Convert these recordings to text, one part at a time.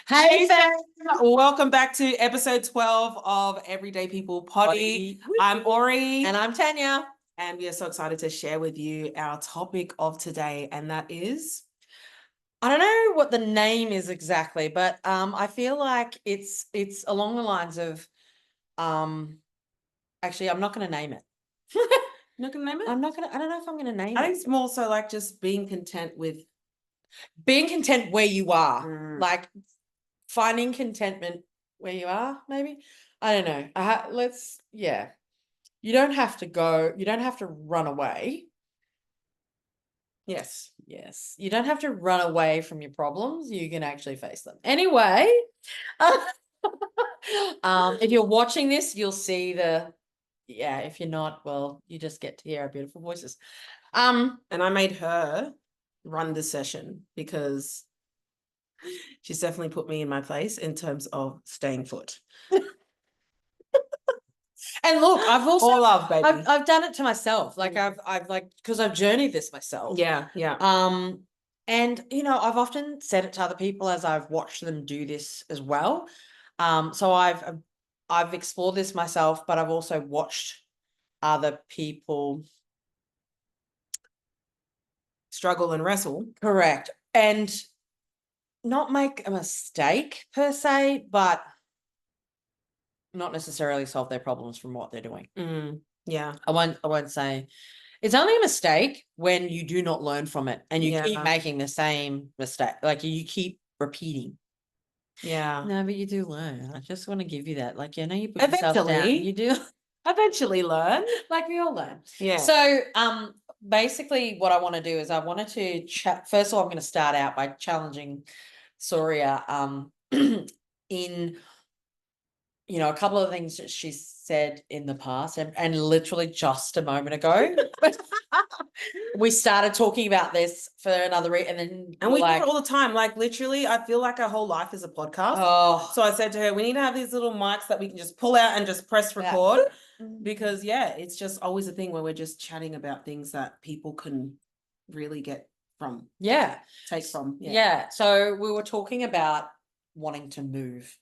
Hey, fam. Welcome back to episode 12 of Everyday People Poddy. I'm Ori. And I'm Tanya. And we are so excited to share with you our topic of today. And that is... I don't know what the name is exactly, but I feel like it's along the lines of actually I'm not going to name it. Not going to name it? I don't know if I'm going to name I it. think it's more so like just being content with... Being content where you are. Mm. Like finding contentment where you are, maybe. I don't know. Yeah. You don't have to run away. Yes. Yes. You don't have to run away from your problems. You can actually face them. Anyway, if you're watching this, you'll see if you're not, well, you just get to hear our beautiful voices. And I made her run the session because she's definitely put me in my place in terms of staying put. And look, I've also all love, baby. I've done it to myself. Like I've because I've journeyed this myself. Yeah. And I've often said it to other people as I've watched them do this as well. So I've explored this myself, but I've also watched other people struggle and wrestle. Correct. And not make a mistake per se, but not necessarily solve their problems from what they're doing. Yeah. I won't say it's only a mistake when you do not learn from it and you keep making the same mistake. Like you keep repeating. Yeah. No, but you do learn. I just want to give you that. Like, you put yourself down. You do eventually learn. Like we all learn. Yeah. So basically what I want to do is I wanted to chat. First of all, I'm going to start out by challenging Soria in a couple of things that she said in the past and literally just a moment ago we started talking about this for another reason and we do it all the time. Like literally I feel like our whole life is a podcast. So I said to her, we need to have these little mics that we can just pull out and just press record because it's just always a thing where we're just chatting about things that people can really get from. Take from. So we were talking about wanting to move.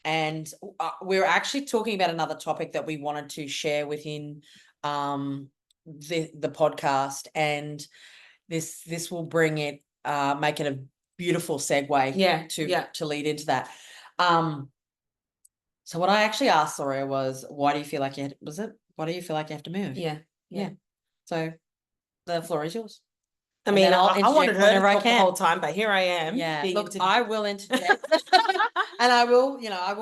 And we're actually talking about another topic that we wanted to share within the podcast, and this will bring it, make it a beautiful segue to lead into that. So what I actually asked Soria was, why do you feel like you have to move? Yeah. So the floor is yours. I mean, I wanted her to talk the whole time, but here I am. Yeah, look, I will interject, and I will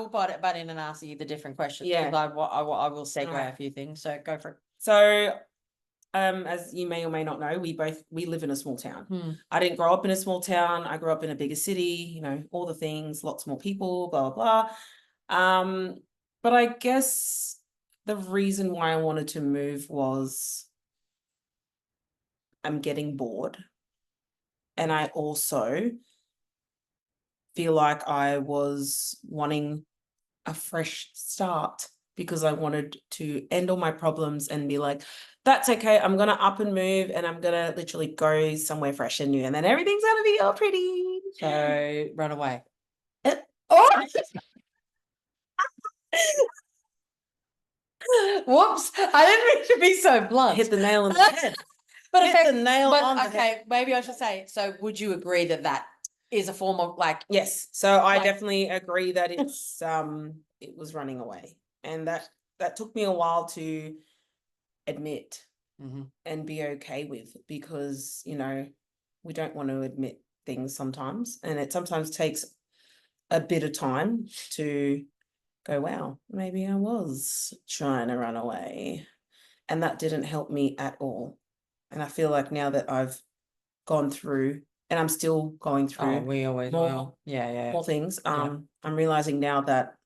butt in and ask you the different questions. Yeah, I will segue a few things. So go for it. So, as you may or may not know, we live in a small town. I didn't grow up in a small town. I grew up in a bigger city. All the things, lots more people, blah blah blah. But I guess the reason why I wanted to move was I'm getting bored. And I also feel like I was wanting a fresh start because I wanted to end all my problems and be like, that's okay. I'm going to up and move and I'm going to literally go somewhere fresh and new. And then everything's going to be all pretty. So run away. Whoops. I didn't mean to be so blunt. Hit the nail on the head. Maybe I should say, so would you agree that is a form of yes. So I definitely agree that it's it was running away. And that took me a while to admit and be okay with, because we don't want to admit things sometimes, and it sometimes takes a bit of time to go, wow, maybe I was trying to run away, and that didn't help me at all. And I feel like now that I've gone through, and I'm still going through we always will. More things, I'm realizing now that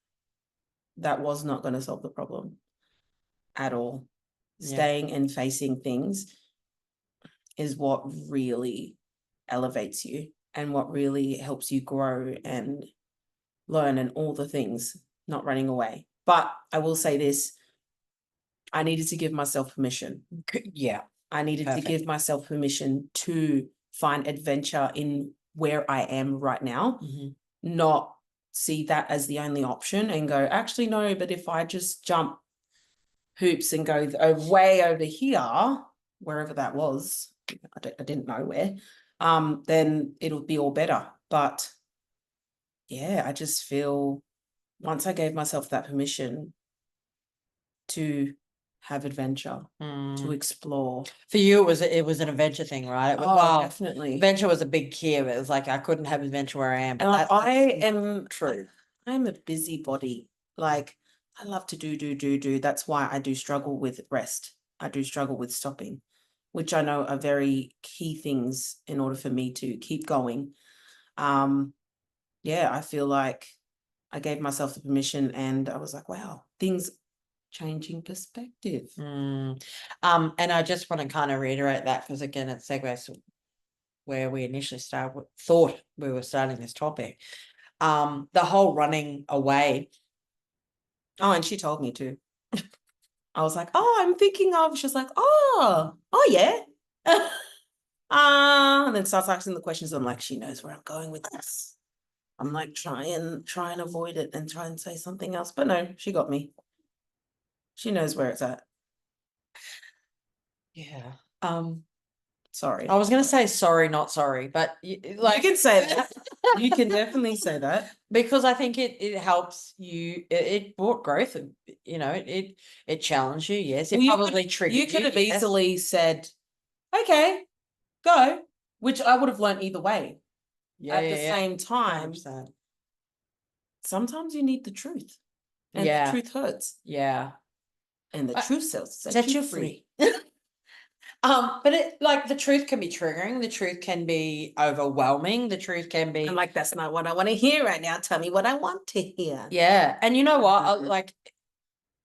was not going to solve the problem at all. Staying and facing things is what really elevates you and what really helps you grow and learn and all the things, not running away. But I will say this, I needed to give myself permission. I needed to give myself permission to find adventure in where I am right now, not see that as the only option and go, actually, no, but if I just jump hoops and go way over here, wherever that was, I didn't know where, then it'll be all better. But yeah, I just feel once I gave myself that permission to have adventure, to explore. For you, it was an adventure thing, right? Oh, definitely. Adventure was a big key of it. It was like I couldn't have adventure where I am. And But I am true. I'm a busybody. Like I love to do. That's why I do struggle with rest. I do struggle with stopping, which I know are very key things in order for me to keep going. Yeah, I feel like I gave myself the permission and I was like, wow, things changing perspective. And I just want to kind of reiterate that because again, it segues where we initially thought we were starting this topic. The whole running away. Oh, and she told me to. I was like, oh, I'm thinking of, she's like, oh yeah. And then starts asking the questions. I'm like, she knows where I'm going with this. I'm like, try and avoid it and try and say something else. But no, she got me. She knows where it's at. Yeah. Sorry. I was going to say sorry, not sorry, but you can say that. You can definitely say that. Because I think it helps you. It brought growth. You know, it challenged you. Yes, it probably triggered you. You could have easily said, okay, go, which I would have learned either way. Yeah, at the same time, 100%. Sometimes you need the truth. And Yeah. the truth hurts. Yeah. And the truth sets you free. But it like the truth can be triggering, the truth can be overwhelming, the truth can be I'm like, that's not what I want to hear right now. Tell me what I want to hear. Yeah. And you know what? Like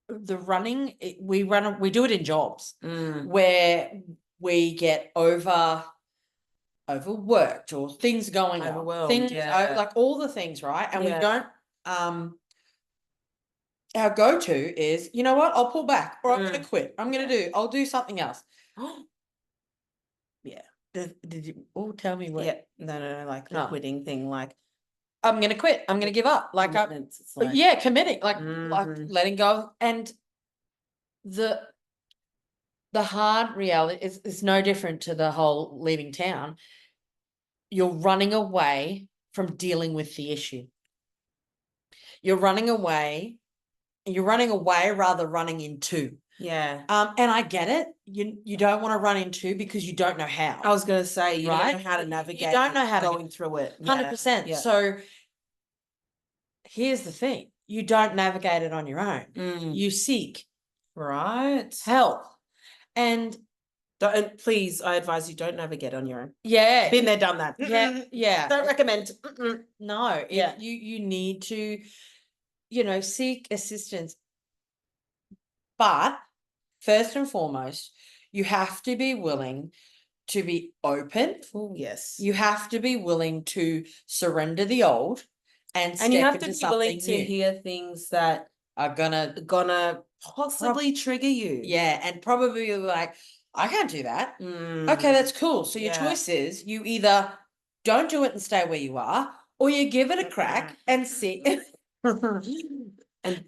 the running, we do it in jobs where we get overworked or things going on. Things like all the things, right? And we don't our go-to is, you know what, I'll pull back or I'm gonna quit. I'll do something else. Yeah. Did you tell me what? Yeah. No, like the quitting thing, like I'm gonna quit. I'm gonna give up. Like committing, like letting go. And the hard reality is no different to the whole leaving town. You're running away from dealing with the issue. You're running away rather running into. Yeah. And I get it. You don't want to run into because you don't know how. I was gonna say you don't know how to navigate. You don't know how going through it. 100%. Yeah. So here's the thing: you don't navigate it on your own. You seek help, and please, I advise you don't navigate on your own. Yeah, been there, done that. Yeah. Don't recommend. No. You need to, seek assistance. But first and foremost, you have to be willing to be open. Oh, yes. You have to be willing to surrender the old and you have to be willing new. to hear things that are gonna possibly trigger you. Yeah, and probably be like, I can't do that. Okay, that's cool. So your choice is you either don't do it and stay where you are, or you give it a crack and see. And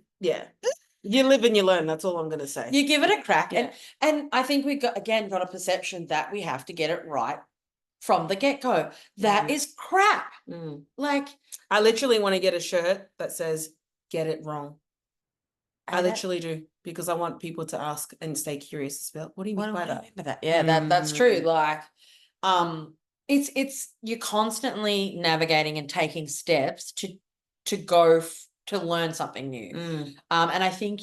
you live and you learn. That's all I'm going to say. You give it a crack. And I think we got a perception that we have to get it right from the get-go. That is crap. Like, I literally want to get a shirt that says, get it wrong. I literally do, because I want people to ask and stay curious about what do you mean by that? Yeah, that's true. Like, it's you're constantly navigating and taking steps to go to learn something new. And I think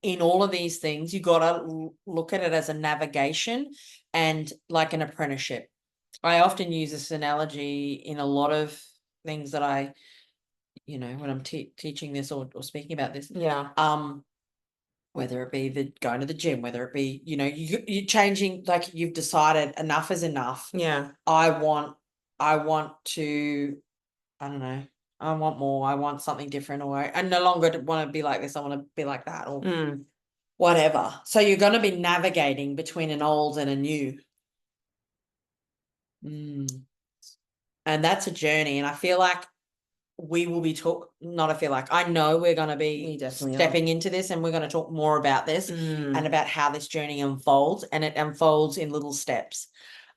in all of these things, you got to look at it as a navigation and like an apprenticeship. I often use this analogy in a lot of things that I, when I'm teaching this or speaking about this. Yeah. Whether it be going to the gym, whether it be, you're changing, like you've decided enough is enough. Yeah. I want to, I don't know, I want more, I want something different, or I no longer want to be like this, I want to be like that, or whatever. So you're going to be navigating between an old and a new. And that's a journey. And I feel like we will be I know we're going to We be definitely are. stepping into this, and we're going to talk more about this Mm. and about how this journey unfolds, and it unfolds in little steps.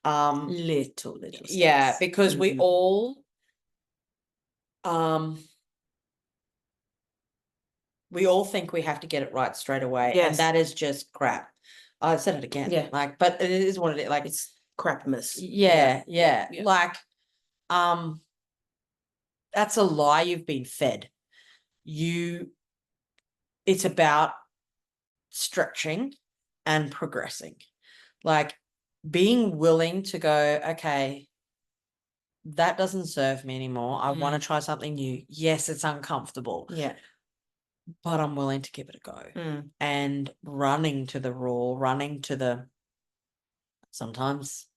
Little Yeah, steps. because we all think we have to get it right straight away. Yes. And that is just crap. I said it again. Yeah. Like, but it is what it is. Like, It's crapness. yeah. Yeah. Like, that's a lie you've been fed. It's about stretching and progressing. Like, being willing to go, okay, that doesn't serve me anymore. I want to try something new. Yes, it's uncomfortable. Yeah. But I'm willing to give it a go. And running to the raw, sometimes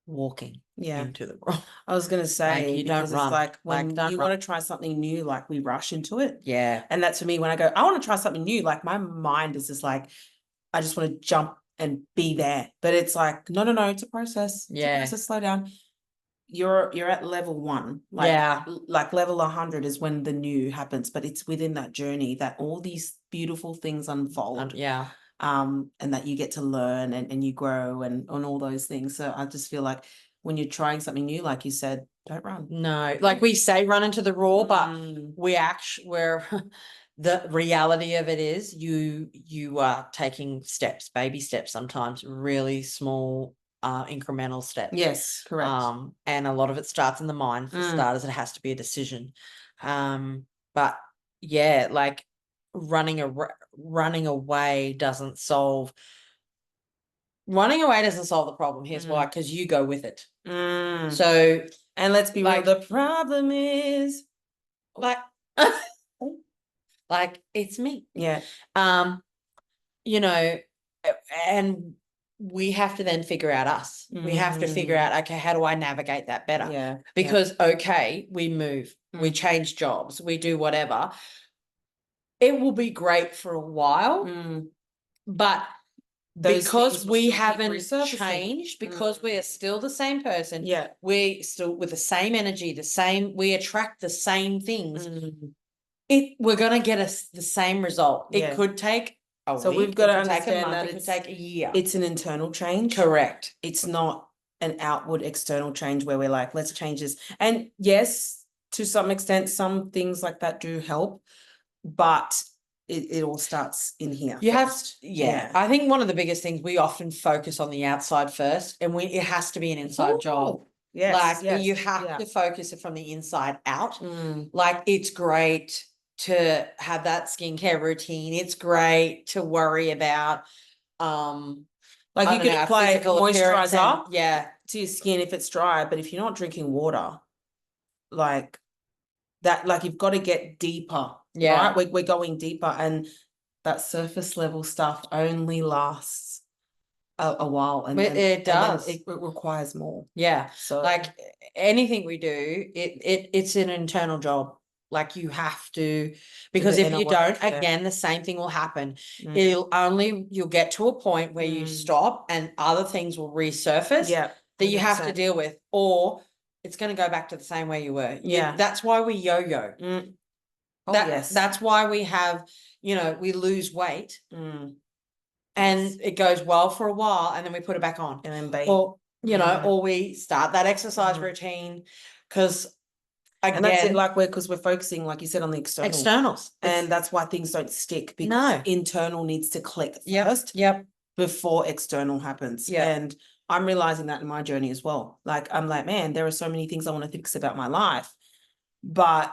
walking into the raw. I was gonna say, Like, you don't because run. it's like when Like, don't you run. want to try something new, like we rush into it. Yeah. And that's for me when I go, I want to try something new. Like my mind is just like, I just want to jump and be there. But it's like, no, it's a process. Yeah. It's a process, slow down. You're at level 1. Like, Yeah. like level 100 is when the new happens, but it's within that journey that all these beautiful things unfold. Yeah. And that you get to learn and you grow and on all those things. So I just feel like when you're trying something new, like you said, don't run. No, like we say run into the raw, but we're the reality of it is you are taking steps, baby steps, sometimes really small incremental steps. Yes, correct. And a lot of it starts in the mind. For starters, it has to be a decision. But yeah, like running away doesn't solve the problem. Here's why, because you go with it. So, and let's be real, the problem is like like it's me. Yeah. You know, and we have to then figure out us. We have to figure out, okay, how do I navigate that better? Yeah. Because okay, we move, we change jobs, we do whatever. It will be great for a while, but Those because things will we still keep haven't resurfacing. changed, because we are still the same person, Yeah. we still with the same energy, we attract the same things. We're gonna get the same result. Yeah. It could take a So week, we've got to it could take a understand month, that it could take a year. It's an internal change. Correct. It's not an outward external change where we're like, let's change this. And yes, to some extent, some things like that do help, but it all starts in here. You have, first. yeah. I think one of the biggest things, we often focus on the outside first, and it has to be an inside job. Yes, Like, yes, you have to focus it from the inside out. Like, it's great to have that skincare routine. It's great to worry about, like you could apply moisturizer yeah, to your skin if it's dry, but if you're not drinking water, like that, like you've got to get deeper. Yeah. Right? We're going deeper, and that surface level stuff only lasts a while, and it does. It requires more. Yeah. So like anything we do, it's an internal job. Like, you have to, because if you don't, again, the same thing will happen. You'll get to a point where you stop and other things will resurface that you have to deal with, or it's going to go back to the same way you were. That's why we yo-yo. That's why we have, we lose weight and it goes well for a while, and then we put it back on, and then or or we start that exercise routine, because again, and that's it, like because we're focusing, like you said, on the externals, and that's why things don't stick, because internal needs to click first before external happens. And I'm realizing that in my journey as well. Like, I'm like, man, there are so many things I want to fix about my life, but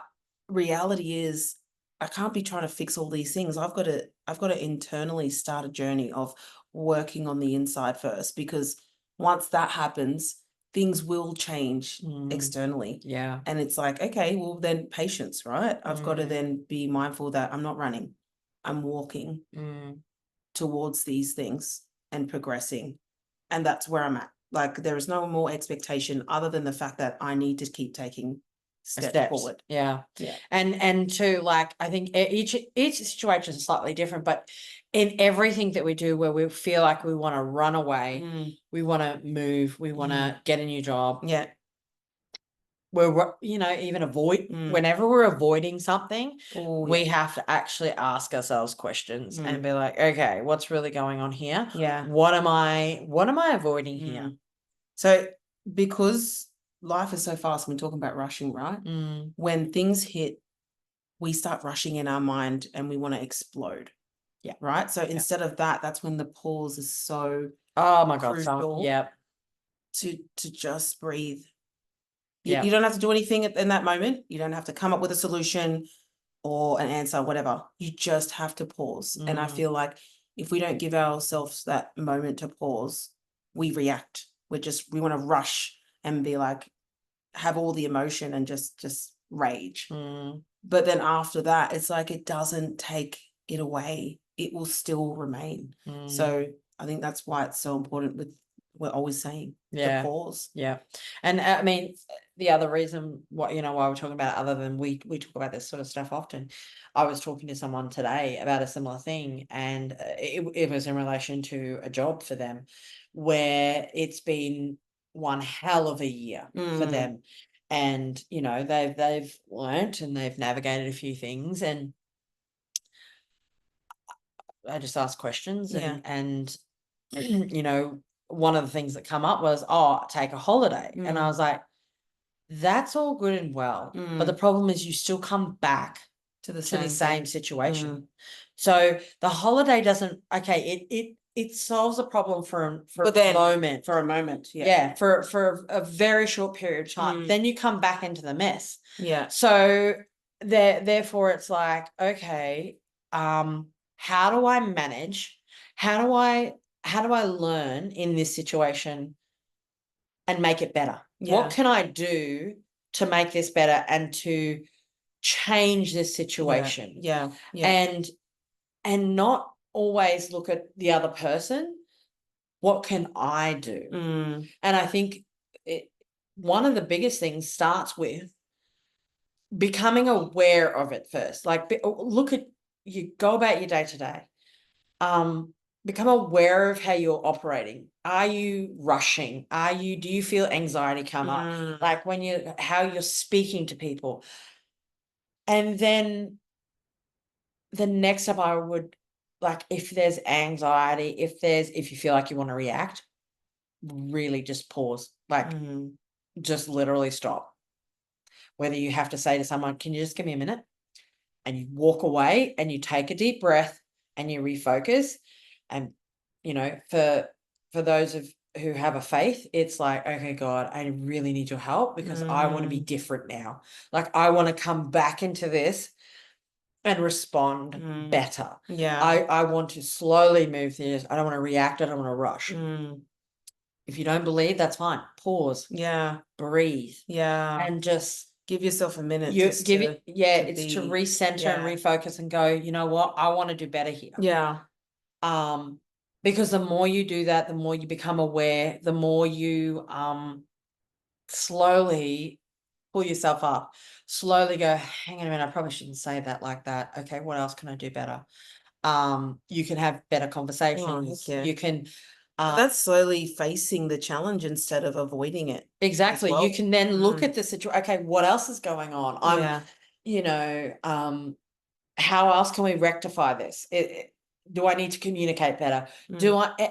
reality is I can't be trying to fix all these things. I've got to internally start a journey of working on the inside first, because once that happens, things will change externally. Yeah. And it's like, okay, well then patience, right? I've got to then be mindful that I'm not running, I'm walking towards these things and progressing. And that's where I'm at. Like, there is no more expectation other than the fact that I need to keep taking steps forward. Yeah. And to, like, I think each situation is slightly different, but in everything that we do, where we feel like we want to run away, we want to move, we want to get a new job, even avoid, Mm. whenever we're avoiding something, Oh, we have to actually ask ourselves questions and be like, okay, what's really going on here? yeah. What am I avoiding here? Mm. So because life is so fast, we're talking about rushing, right? Mm, When things hit, we start rushing in our mind and we want to explode. Yeah. Right. So instead of that, that's when the pause is so oh my God. crucial. Yeah. To just breathe. Yeah. You don't have to do anything in that moment. You don't have to come up with a solution or an answer, whatever. You just have to pause. And I Mm. feel like if we don't give ourselves that moment to pause, we react. We want to rush and be like, have all the emotion and just rage. Mm. But then after that, it's like it doesn't take it away. It will still remain. Mm. So I think that's why it's so important with we're always saying Yeah. the pause. Yeah. And I mean, the other reason why we're talking about it, other than we talk about this sort of stuff often, I was talking to someone today about a similar thing, and it was in relation to a job for them where it's been one hell of a year for Mm. them. And they've learnt and they've navigated a few things, and I just asked questions, Yeah. and one of the things that come up was, take a holiday. And I was like, that's all good and well. But the problem is you still come back To the to the same same situation. Mm. So the holiday doesn't, it solves a problem for But a then- moment. For a moment. Yeah. Yeah, for a very short period of time. Mm. Then you come back into the mess. Yeah. So therefore it's like, okay, how do I manage? How do I learn in this situation and make it better? Yeah. What can I do to make this better and to change this situation? Yeah. Yeah. And not always look at the other person. What can I do? Mm. And I think one of the biggest things starts with becoming aware of it first. Like, you go about your day to day. Become aware of how you're operating. Are you rushing? Do you feel anxiety come up? Like how you're speaking to people. And then the next step I would, like, if there's anxiety, if you feel like you want to react, really just pause. Like, just literally stop. Whether you have to say to someone, can you just give me a minute? And you walk away and you take a deep breath and you refocus. And, for those who have a faith, it's like, okay, God, I really need your help because I want to be different now. Like, I want to come back into this and respond better. Yeah. I want to slowly move this. I don't want to react. I don't want to rush. If you don't believe, that's fine. Pause. Yeah. Breathe. Yeah. And just give yourself a minute. it's to be- recenter and refocus and go, you know what, I want to do better here. Yeah. Because the more you do that, the more you become aware, the more you slowly pull yourself up, slowly go, hang on a minute, I probably shouldn't say that like that. Okay, what else can I do better? You can have better conversations. yeah. You can That's slowly facing the challenge instead of avoiding it. exactly. well. You can then look at the situation. Okay, what else is going on? How else can we rectify this? Do I need to communicate better?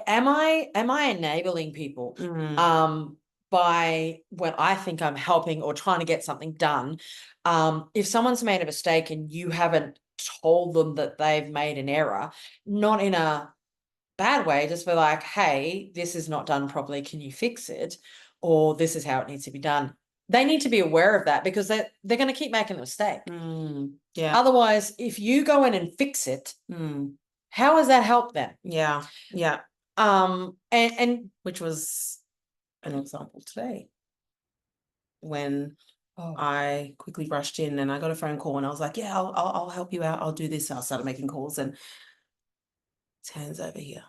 Am I enabling people? By when I think I'm helping or trying to get something done, if someone's made a mistake and you haven't told them that they've made an error, not in a bad way, just be like, hey, this is not done properly, can you fix it? Or this is how it needs to be done. They need to be aware of that because they're going to keep making a mistake. Yeah. Otherwise, if you go in and fix it, how has that helped them? Yeah. Yeah. And which was an example today when I quickly rushed in and I got a phone call and I was like, yeah, I'll help you out. I'll do this. I started making calls and it's hands over here.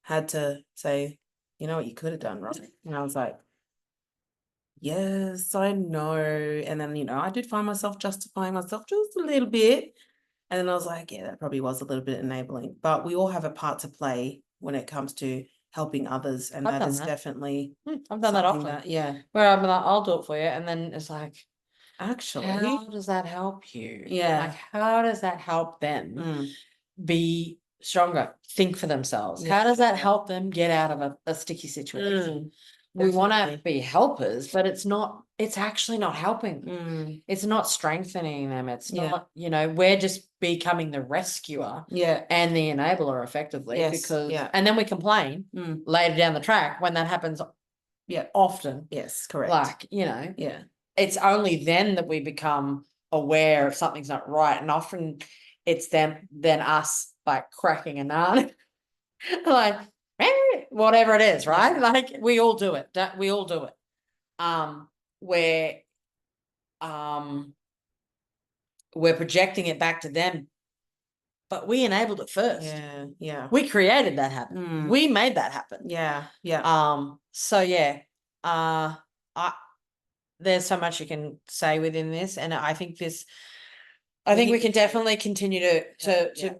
Had to say, you know what you could have done, right? And I was like, yes, I know. And then, I did find myself justifying myself just a little bit. And then I was like, yeah, that probably was a little bit enabling. But we all have a part to play when it comes to helping others. And I've that done is that. definitely I've done that often. something that, yeah. Where I'm like, I'll do it for you. And then it's like, Actually, how does that help you? Yeah. Like, how does that help them Mm, be stronger, think for themselves? Yeah. How does that help them get out of a sticky situation? We want to definitely. be helpers, but it's actually not helping them. mm, It's not strengthening them. It's Yeah. not, we're just becoming the rescuer Yeah. and the enabler effectively Yes, because, yeah. and then we complain Mm, later down the track when that happens Yeah. often. Yes, correct. Like, Yeah. it's only then that we become aware of something's not right. And often it's then us like cracking a nut, like, "Eh," whatever it is, right? Yeah. Like we all do it. We all do it. Where um we're projecting it back to them, but we enabled it first. Yeah. Yeah. We created that happen. Mm, We made that happen. Yeah. Yeah. So yeah, I there's so much you can say within this, and I think we can definitely continue to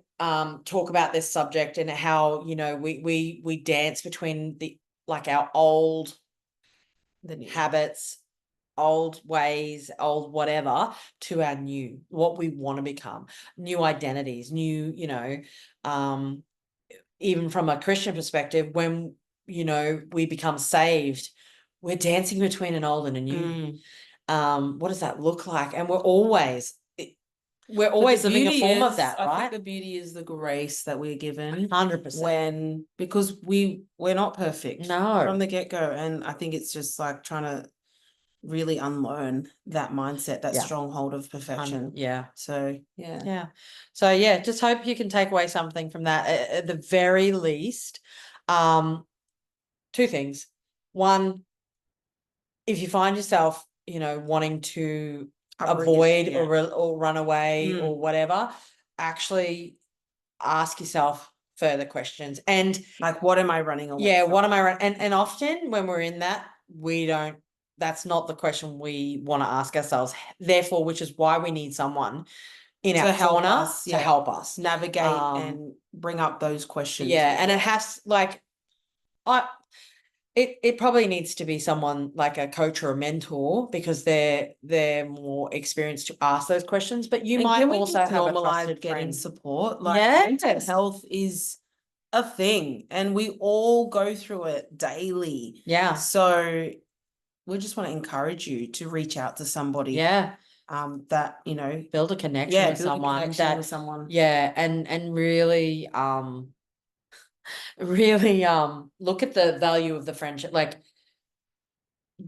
talk about this subject and how we dance between the like our old The new. habits, old ways, old whatever, to our new, what we want to become, new identities, new, even from a Christian perspective, when, we become saved, we're dancing between an old and a new. Mm. What does that look like? And we're always But the living a beauty form of is, that, I think right? the beauty is the grace that we're given 100%. because we're not perfect No. from the get-go. And I think it's just like trying to really unlearn that mindset, that Yeah. stronghold of perfection. Yeah. So yeah. Yeah. So yeah, just hope you can take away something from that. At the very least, two things. One, if you find yourself, wanting to avoid Yeah. or run away Mm. or whatever, actually ask yourself further questions. And Like, what am I running away yeah, from? what am I running? And often when we're in that, that's not the question we want to ask ourselves. Therefore, which is why we need someone in our help corner us, to yeah, help us. navigate and bring up those questions. Yeah, and it has it probably needs to be someone like a coach or a mentor because they're more experienced to ask those questions. But you And might can we also just have a normalize trusted getting friend. support? Like mental Yes. health is a thing and we all go through it daily. Yeah. So we just want to encourage you to reach out to somebody. Yeah. That, build a connection with build a someone connection with someone. yeah, and really really look at the value of the friendship. Like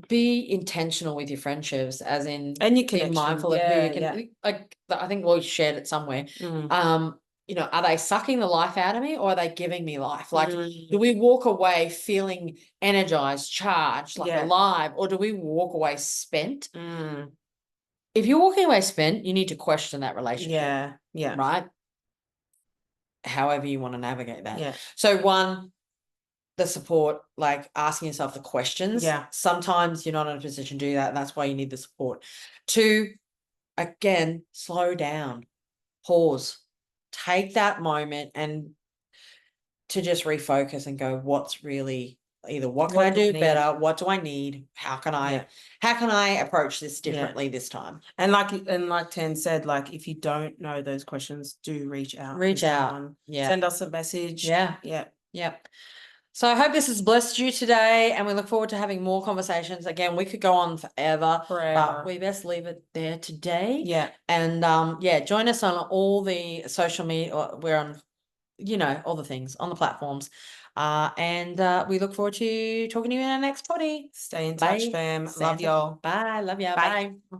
be intentional with your friendships, as in And your be connection. mindful of who you Yeah, can yeah. like. I think we shared it somewhere. Mm. Are they sucking the life out of me or are they giving me life? Like, Mm. do we walk away feeling energized, charged, like Yeah. alive, or do we walk away spent? Mm. If you're walking away spent, you need to question that relationship. Yeah, yeah. Right? However you want to navigate that. Yeah. So one, the support, like asking yourself the questions. Yeah. Sometimes you're not in a position to do that, and that's why you need the support. Two, again, slow down, pause, take that moment and to just refocus and go, what's really either what can I do better? What do I need? How can I approach this differently this time? And like Tan said, like if you don't know those questions, do reach out. Reach out. Yeah. Send us a message. Yeah. Yeah. Yeah. So I hope this has blessed you today, and we look forward to having more conversations. Again, we could go on forever. But we best leave it there today. Yeah. And join us on all the social media. We're on, all the things on the platforms. And we look forward to talking to you in our next potty. Stay in touch, fam. Love y'all. Bye. Love ya. Bye. Bye.